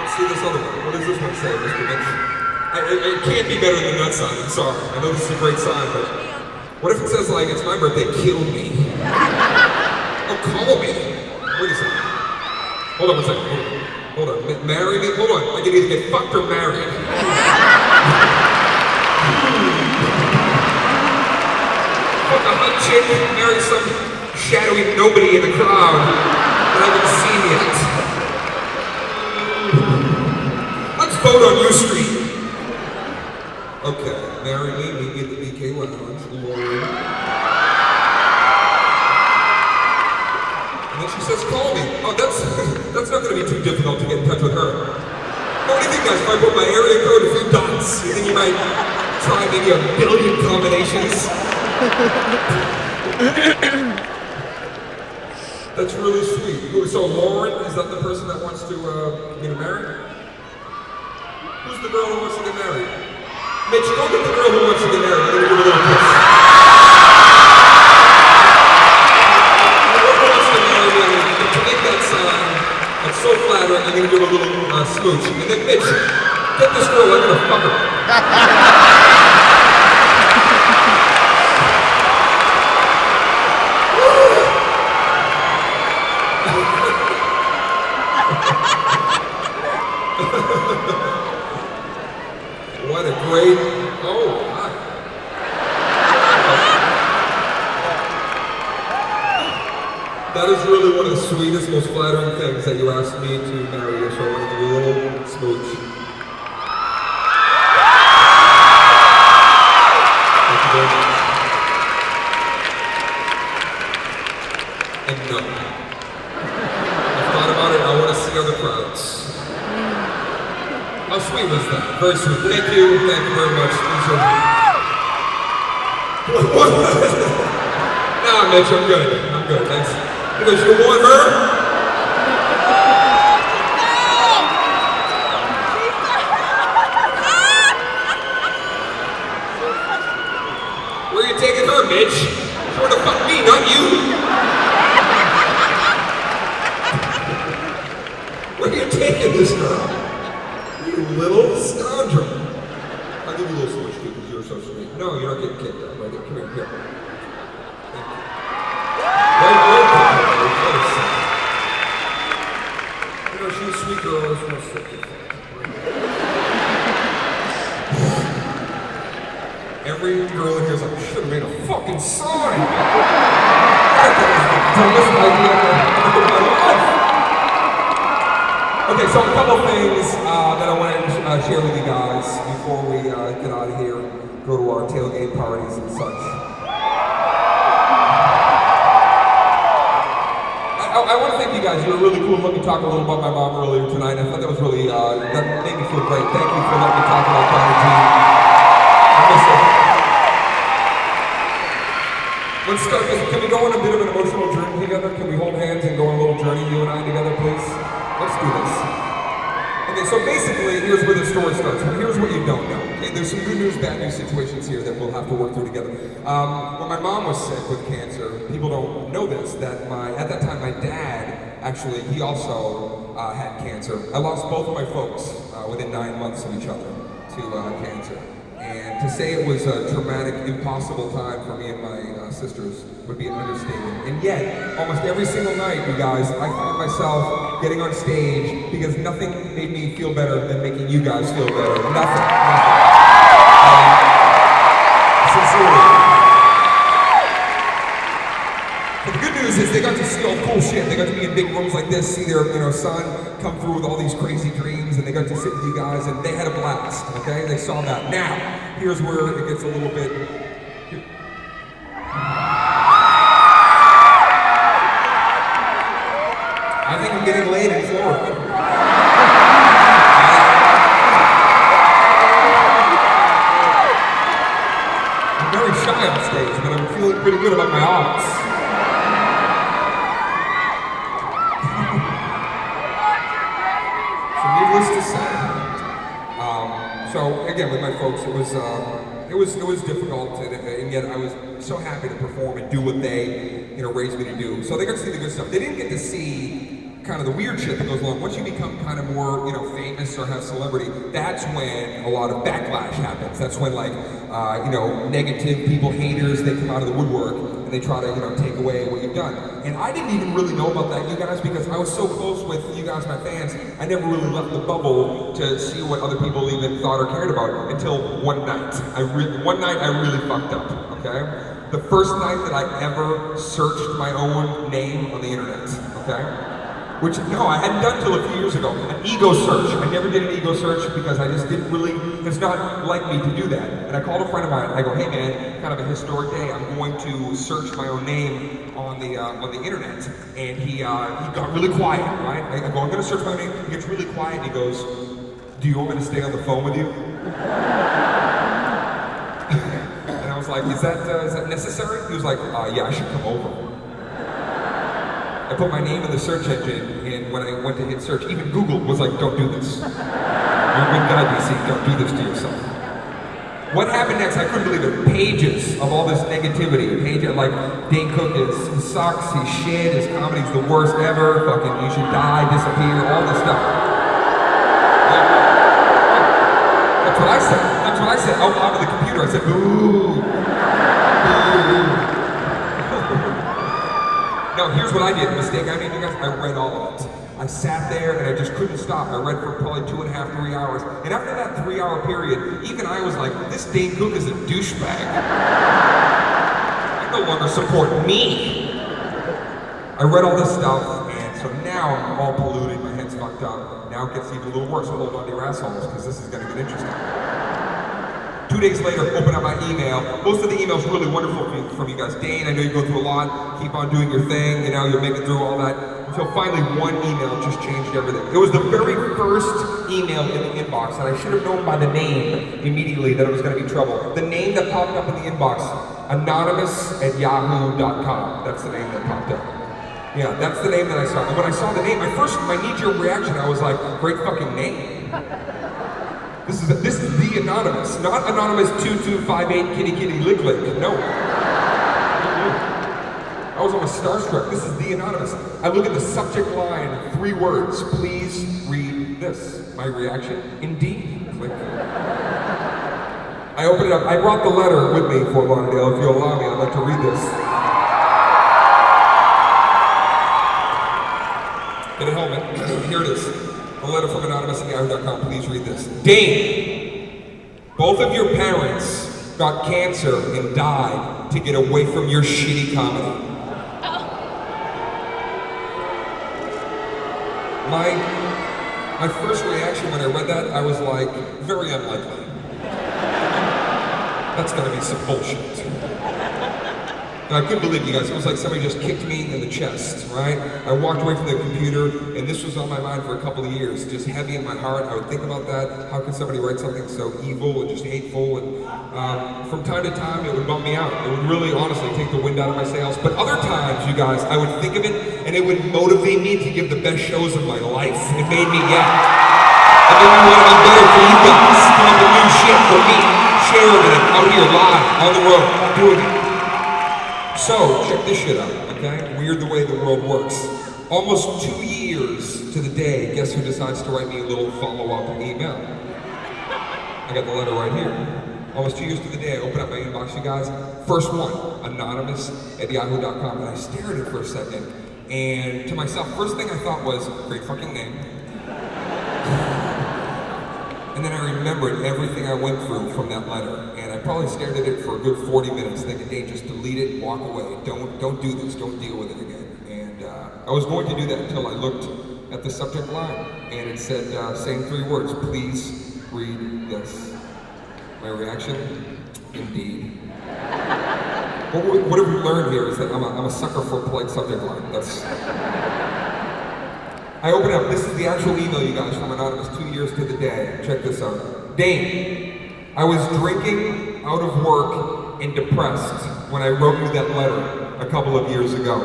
Let's see this other one. What does this one say, Mr. Mitch? It can't be better than that sign. I'm sorry. I know this is a great sign, but what if it says, like, it's my birthday, kill me? Oh, call me. Wait a second. Hold on one second. Hold on. Marry me? Hold on. I can either get fucked or married. Fuck a hot chick, marry some shadowy nobody in the crowd that I haven't seen yet. Let's vote on U Street. Okay, marry me, meet me at the BK Lounge, Lauren. And then she says, call me. Oh, that's not going to be too difficult to get in touch with her. What do you think, guys? If I put my area code, a few dots, you think you might try maybe a billion combinations? That's really sweet. So Lauren, is that the person that wants to get married? Who's the girl who wants to get married? Mitch, go get the girl who wants to get married. I'm going to give her a little kiss. Whoever wants to marry me, to make that sign, that's so flattering, I'm going to give her a little smooch. And then Mitch, get this girl, I'm going to fuck her. What a great, oh, hi. That is really one of the sweetest, most flattering things that you asked me to marry you, so I want to give you a little smooch. Thank you very much. And no. I've thought about it, I want to see other crowds. How sweet was that? Very sweet. Thank you very much. Nah, Mitch, I'm good, thanks. Because you want her? Where are you taking her, Mitch? She wanna fuck me, not you. Where are you taking this girl? You little scoundrel. I'll give you a little switch too because you're so sweet. No, you're not getting kicked out. Right? Come here, here. Thank you. You know, she's a sweet girl. I just want to sit with her. Every girl in here is like, I should have made a fucking sign. That was the dumbest idea I've ever had in my life. Okay, so a couple things that I want to share with you guys before we get out of here and go to our tailgate parties and such. I want to thank you guys. You were really cool. Let me talk a little about my mom earlier tonight. I thought that was really, that made me feel great. Thank you for letting me talk about Prodigy. I miss her. Let's start this. Can we go on a bit of an emotional journey together? Can we hold hands and go on a little journey, you and I together, please? Let's do this. Okay, so basically, here's where the story starts. But here's what you don't know. Okay, there's some good news, bad news situations here that we'll have to work through together. When my mom was sick with cancer, people don't know this, that at that time, my dad, actually, he also had cancer. I lost both of my folks within 9 months of each other to cancer. And to say it was a traumatic, impossible time for me and my sisters would be an understatement. And yet, almost every single night, you guys, I found myself getting on stage because nothing made me feel better than making you guys feel better. Nothing. Sincerely. But the good news is they got to see all cool shit. They got to be in big rooms like this, see their son come through with all these crazy dreams, and they got to sit with you guys, and they had a blast, okay? They saw that. Now, here's where it gets a little bit... I think I'm getting laid in Florida. I'm very shy on stage, but I'm feeling pretty good about my odds. Needless to say, so again with my folks, it was difficult, and yet I was so happy to perform and do what they raised me to do. So they got to see the good stuff. They didn't get to see kind of the weird shit that goes along. Once you become kind of more, famous or have celebrity, that's when a lot of backlash happens. That's when negative people, haters, they come out of the woodwork and they try to, take away what you've done. And I didn't even really know about that, you guys, because I was so close with you guys, my fans, I never really left the bubble to see what other people even thought or cared about until one night. One night I really fucked up, okay? The first night that I ever searched my own name on the internet, okay? Which, no, I hadn't done till a few years ago. An ego search. I never did an ego search because I just didn't really, it's not like me to do that. And I called a friend of mine, I go, hey man, kind of a historic day, I'm going to search my own name on the internet. And he got really quiet, right? I go, I'm gonna search my name. He gets really quiet and he goes, do you want me to stay on the phone with you? And I was like, is that necessary? He was like, yeah, I should come over. I put my name in the search engine, and when I went to hit search, even Google was like, don't do this. You're a good guy, DC, don't do this to yourself. What happened next? I couldn't believe it. Pages of all this negativity. Pages like, Dane Cook he sucks, he's shit, his comedy's the worst ever, fucking you should die, disappear, all this stuff. That's what I said. That's what I said out loud of the computer. I said, boo. Now, here's what I did, the mistake I made, you guys, I read all of it. I sat there and I just couldn't stop. I read for probably 2.5, 3 hours. And after that 3-hour period, even I was like, this Dane Cook is a douchebag. I no longer support me. I read all this stuff, and so now I'm all polluted, my head's fucked up. Now it gets even a little worse, so hold on to your assholes, because this is gonna get interesting. 2 days later, open up my email. Most of the emails really wonderful from you guys. Dane, I know you go through a lot. Keep on doing your thing. You're making through all that. Until finally one email just changed everything. It was the very first email in the inbox, and I should have known by the name immediately that it was going to be trouble. The name that popped up in the inbox, anonymous@yahoo.com. That's the name that popped up. Yeah, that's the name that I saw. And when I saw the name, my knee-jerk reaction, I was like, great fucking name. This is the Anonymous, not Anonymous 2258 kitty kitty lick lick. No. I was almost starstruck. This is the Anonymous. I look at the subject line, 3 words. Please read this. My reaction, indeed. Click. I open it up. I brought the letter with me, Fort Lauderdale. If you'll allow me, I'd like to read this. Get it home, man. Here it is. A letter from anonymous@yahoo.com. Please read this. Dane, both of your parents got cancer and died to get away from your shitty comedy. My first reaction when I read that, I was like, very unlikely. That's gonna be some bullshit. And I couldn't believe you guys. It was like somebody just kicked me in the chest, right? I walked away from the computer, and this was on my mind for a couple of years, just heavy in my heart. I would think about that. How could somebody write something so evil and just hateful? And from time to time, it would bum me out. It would really, honestly, take the wind out of my sails. But other times, you guys, I would think of it, and it would motivate me to give the best shows of my life. It made me, It made me want to be better for you guys. Come up with new shit for me. Sharing it out here live, on the road, doing it. So, check this shit out, okay? Weird the way the world works. Almost 2 years to the day, guess who decides to write me a little follow-up email? I got the letter right here. Almost 2 years to the day, I open up my inbox, you guys. First one, anonymous@yahoo.com. And I stared at it for a second. And to myself, first thing I thought was, great fucking name. And then I remembered everything I went through from that letter. And I probably stared at it for a good 40 minutes thinking, hey, just delete it, walk away. Don't do this, don't deal with it again. And I was going to do that until I looked at the subject line. And it said, same 3 words, please read this. My reaction, indeed. What have we learned here is that I'm a sucker for a polite subject line. I open up, this is the actual email, you guys, from Anonymous, 2 years to the day. Check this out. Dane, I was drinking out of work and depressed when I wrote you that letter a couple of years ago.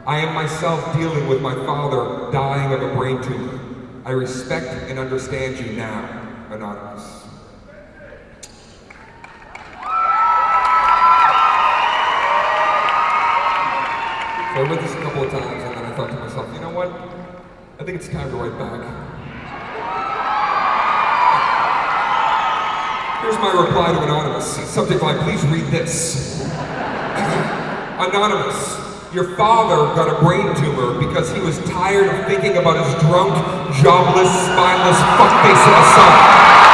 I am myself dealing with my father dying of a brain tumor. I respect and understand you now, Anonymous. So I read this a couple of times and then I thought to myself, you know what? I think it's time to write back. Here's my reply to Anonymous. Subject line, please read this. Anonymous, your father got a brain tumor because he was tired of thinking about his drunk, jobless, spineless fuckface of a son.